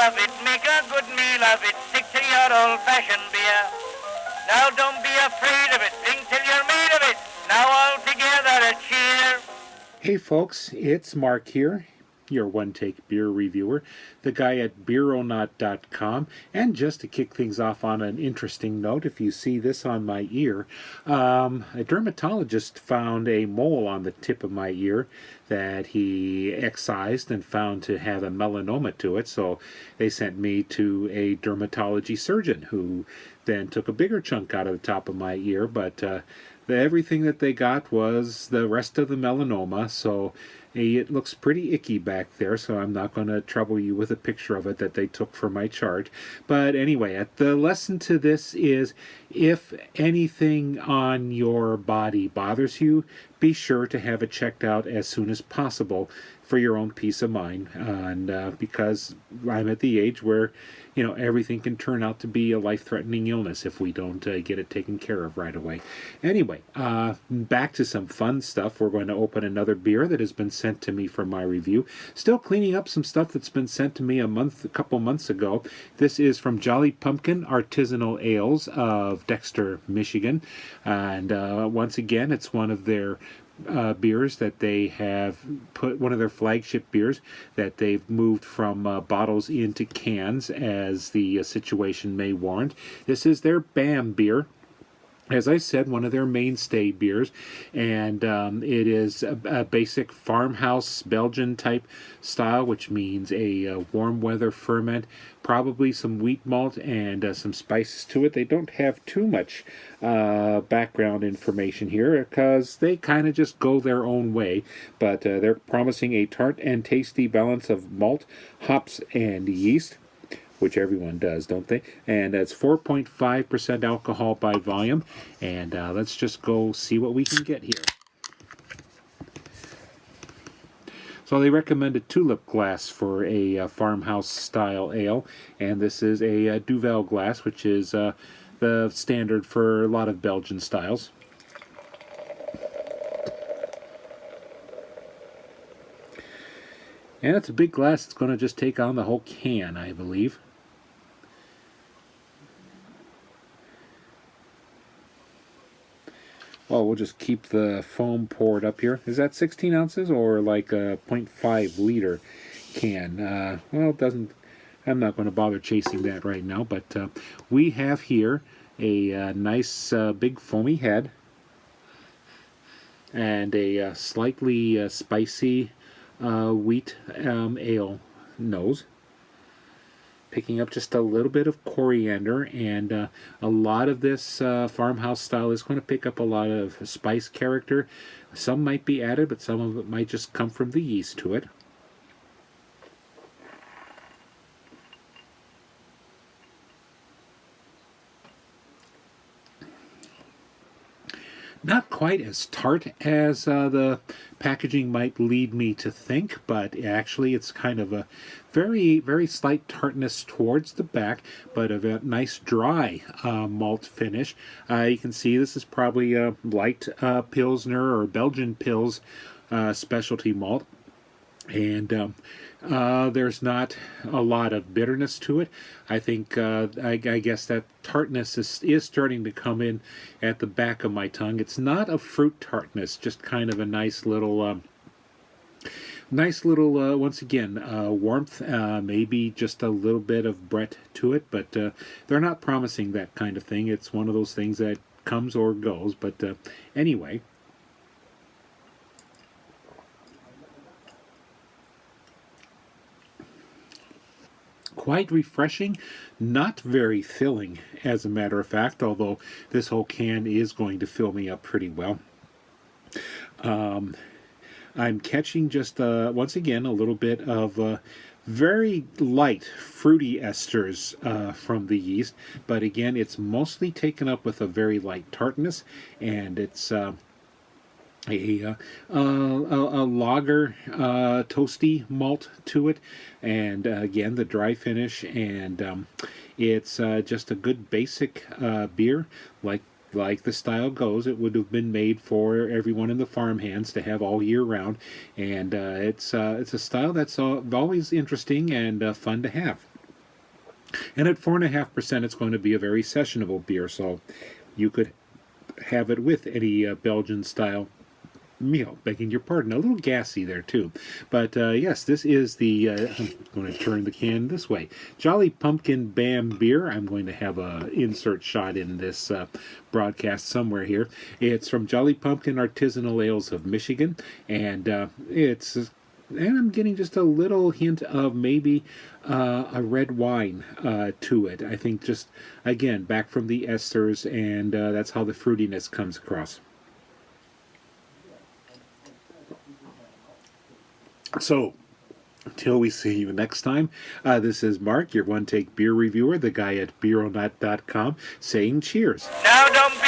of it, make a good meal of it, stick to your old-fashioned beer. Now don't be afraid of it, drink till you're made of it. Now all together a cheer. Hey folks, it's Mark here, your one-take beer reviewer, the guy at Biēre.com. And just to kick things off on an interesting note, if you see this on my ear, a dermatologist found a mole on the tip of my ear that he excised and found to have a melanoma to it. So they sent me to a dermatology surgeon who then took a bigger chunk out of the top of my ear, but everything that they got was the rest of the melanoma, so it looks pretty icky back there, so I'm not going to trouble you with a picture of it that they took for my chart. But anyway, the lesson to this is, if anything on your body bothers you, be sure to have it checked out as soon as possible for your own peace of mind. And because I'm at the age where, everything can turn out to be a life-threatening illness if we don't get it taken care of right away. Anyway, back to some fun stuff. We're going to open another beer that has been sent to me for my review. Still cleaning up some stuff that's been sent to me a couple months ago. This is from Jolly Pumpkin Artisanal Ales of Dexter, Michigan. And once again, it's one of their beers that they have put, one of their flagship beers that they've moved from bottles into cans as the situation may warrant. This is their BAM beer. As I said, one of their mainstay beers, and it is a basic farmhouse Belgian type style, which means a warm weather ferment, probably some wheat malt and some spices to it. They don't have too much background information here because they kind of just go their own way, but they're promising a tart and tasty balance of malt, hops, and yeast, which everyone does, don't they? And it's 4.5% alcohol by volume. And let's just go see what we can get here. So they recommend a tulip glass for a farmhouse style ale. And this is a Duvel glass, which is the standard for a lot of Belgian styles. And it's a big glass. It's going to just take on the whole can, I believe. Well, we'll just keep the foam poured up here. Is that 16 ounces or like a 0.5 liter can? Well, it doesn't. I'm not going to bother chasing that right now. But we have here a nice big foamy head and a slightly spicy wheat ale nose. Picking up just a little bit of coriander, and a lot of this farmhouse style is going to pick up a lot of spice character. Some might be added, but some of it might just come from the yeast to it. Not quite as tart as the packaging might lead me to think, but actually it's kind of a very, very slight tartness towards the back, but a nice dry malt finish. You can see this is probably a light Pilsner or Belgian Pils specialty malt. And there's not a lot of bitterness to it. I think, I guess that tartness is starting to come in at the back of my tongue. It's not a fruit tartness, just kind of a nice little, once again, warmth, maybe just a little bit of Brett to it, but they're not promising that kind of thing. It's one of those things that comes or goes, but anyway. Quite refreshing, not very filling, as a matter of fact, although this whole can is going to fill me up pretty well. I'm catching just, once again, a little bit of very light fruity esters from the yeast, but again, it's mostly taken up with a very light tartness, and it's a lager toasty malt to it, and again the dry finish, and it's just a good basic beer, like the style goes. It would have been made for everyone in the farm hands to have all year round, and it's a style that's always interesting and fun to have. And at 4.5%, it's going to be a very sessionable beer, so you could have it with any Belgian-style meal. Begging your pardon, a little gassy there too. But yes, this is the, I'm going to turn the can this way, Jolly Pumpkin Bam beer. I'm going to have a insert shot in this broadcast somewhere here. It's from Jolly Pumpkin Artisanal Ales of Michigan, and and I'm getting just a little hint of maybe a red wine to it. I think just, again, back from the esters, and that's how the fruitiness comes across. So, until we see you next time, this is Mark, your one-take beer reviewer, the guy at Biēre.com, saying cheers. Now don't